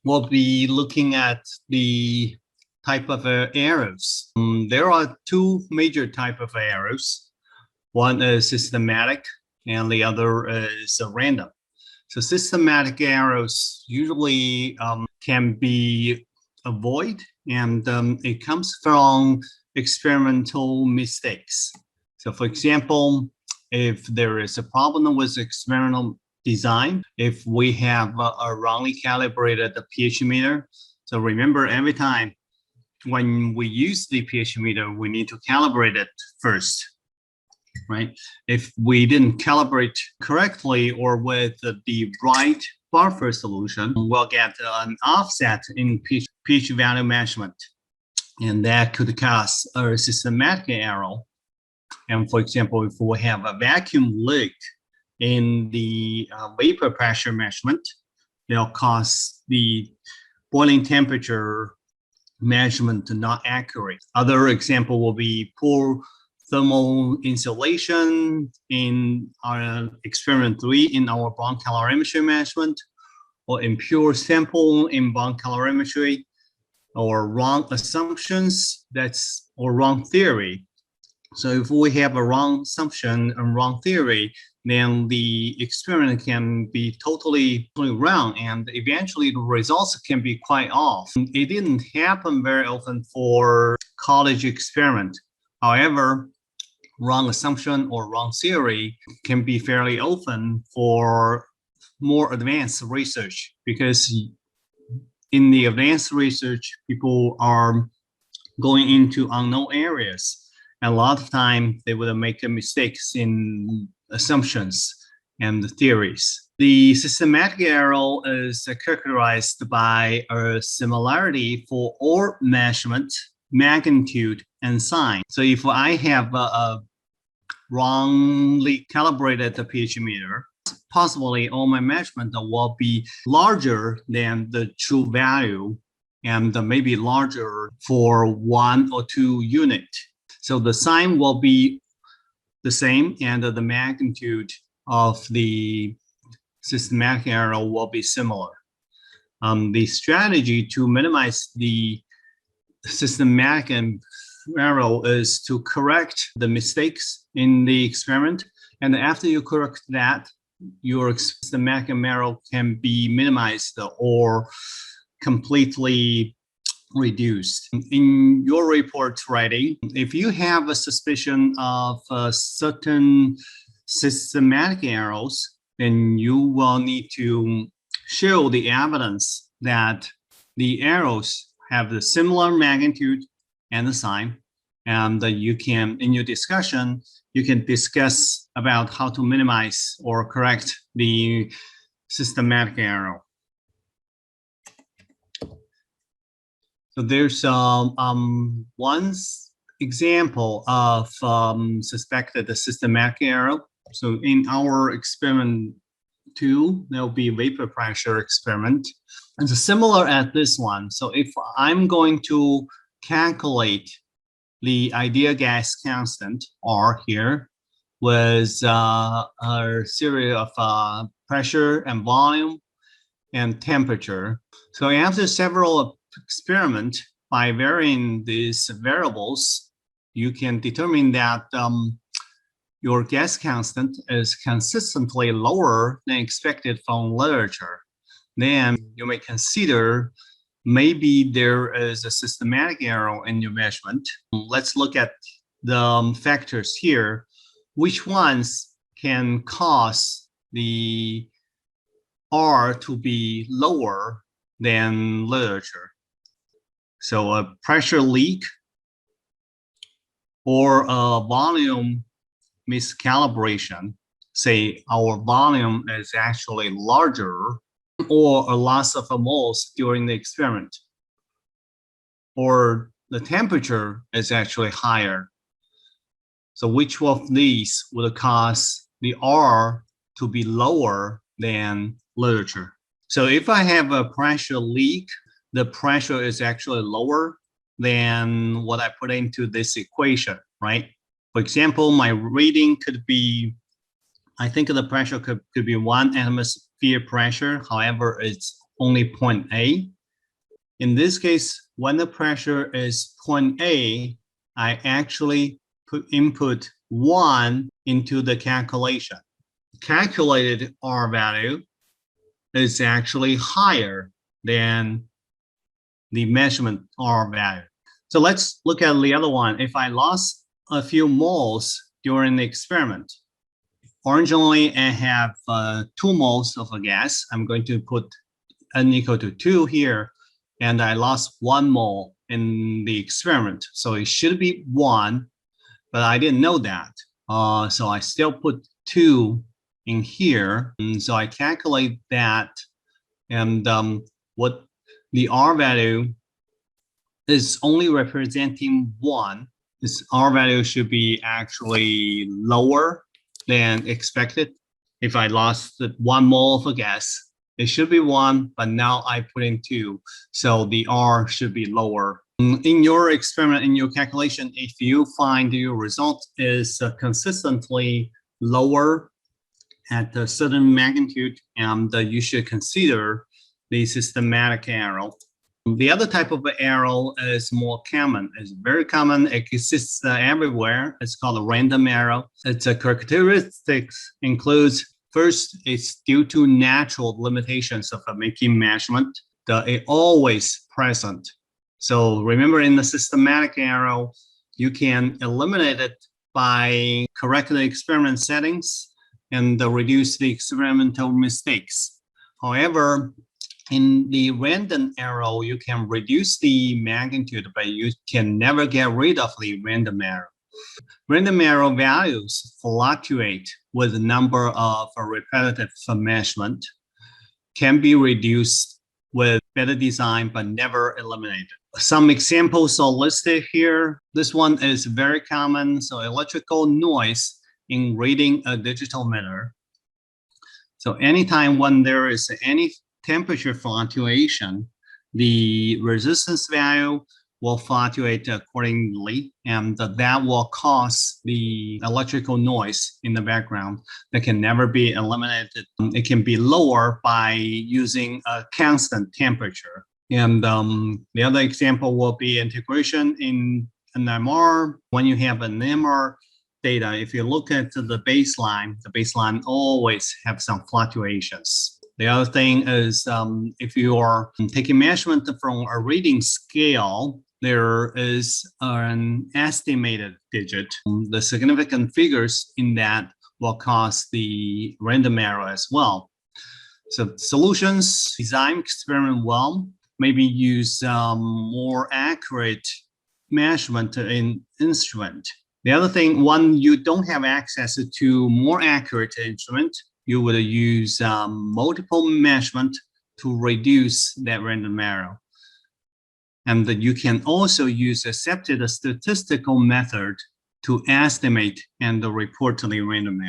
we'll be looking at the type of errors. There are two major type of errors. One is systematic and the other is random. So systematic errors usually can be avoided, and it comes from experimental mistakes. So for example, if there is a problem with experimental design, if we have a wrongly calibrated pH meter, so remember every time when we use the pH meter, we need to calibrate it first, right? If we didn't calibrate correctly or with the right buffer solution, we'll get an offset in pH value measurement, and that could cause a systematic error. And for example, if we have a vacuum leak in the vapor pressure measurement, they'll cause the boiling temperature measurement not accurate. Other example will be poor thermal insulation in our experiment 3 in our bond calorimetry measurement, or impure sample in bond calorimetry, or wrong assumptions, or wrong theory. So if we have a wrong assumption and wrong theory, then the experiment can be totally wrong, and eventually the results can be quite off. It didn't happen very often for college experiment. However, wrong assumption or wrong theory can be fairly often for more advanced research, because in the advanced research, people are going into unknown areas. And a lot of time they will make mistakes in assumptions and the theories. The systematic error is characterized by a similarity for all measurement, magnitude, and sign. So if I have a wrongly calibrated pH meter, possibly all my measurement will be larger than the true value, and maybe larger for 1 or 2 units. So the sign will be the same, and the magnitude of the systematic error will be similar. The strategy to minimize the systematic error is to correct the mistakes in the experiment, and after you correct that, your systematic error can be minimized or completely reduced. In your report writing, if you have a suspicion of certain systematic errors, then you will need to show the evidence that the errors have the similar magnitude and the sign, and you can, in your discussion, you can discuss about how to minimize or correct the systematic error. So there's one example of suspected systematic error. So in our experiment 2, there'll be vapor pressure experiment. It's similar at this one. So if I'm going to calculate the ideal gas constant, R here, with a series of pressure and volume and temperature. So after several experiments, by varying these variables, you can determine that your gas constant is consistently lower than expected from literature. Then you may consider maybe there is a systematic error in your measurement. Let's look at the factors here. Which ones can cause the R to be lower than literature? So a pressure leak, or a volume miscalibration. Say our volume is actually larger, or a loss of moles during the experiment, or the temperature is actually higher. So which of these would cause the R to be lower than literature? So if I have a pressure leak, the pressure is actually lower than what I put into this equation, right? For example, my reading could be, I think the pressure could be 1 atmosphere pressure. However, it's only 0.8. In this case, when the pressure is point A, I actually input 1 into the calculation. Calculated R value is actually higher than the measurement R value. So let's look at the other one. If I lost a few moles during the experiment, originally I have 2 moles of a gas. I'm going to put n equal to 2 here, and I lost 1 mole in the experiment. So it should be 1, but I didn't know that. So I still put 2 in here. And so I calculate that, and what the R value is only representing 1. This R value should be actually lower than expected. If I lost 1 mole of a gas, it should be 1, but now I put in 2, so the R should be lower. In your experiment, in your calculation, if you find your result is consistently lower at a certain magnitude, and you should consider the systematic error. The other type of error is more common. It's very common. It exists everywhere. It's called a random error. Its characteristics includes, first, it's due to natural limitations of making measurement. It's always present. So remember, in the systematic error, you can eliminate it by correcting the experiment settings and reduce the experimental mistakes. However, in the random error, you can reduce the magnitude, but you can never get rid of the random error. Random error values fluctuate with the number of repetitive measurement, can be reduced with better design, but never eliminated. Some examples are listed here. This one is very common. So electrical noise in reading a digital meter. So anytime when there is any temperature fluctuation, the resistance value will fluctuate accordingly, and that will cause the electrical noise in the background that can never be eliminated. It can be lower by using a constant temperature. And the other example will be integration in an MR. When you have an MR data, if you look at the baseline always have some fluctuations. The other thing is if you are taking measurement from a reading scale, there is an estimated digit. The significant figures in that will cause the random error as well. So solutions design experiment well, maybe use more accurate measurement in instrument. The other thing, when you don't have access to more accurate instrument, you would use multiple measurement to reduce that random error. And that you can also use accepted statistical method to estimate and report the random error.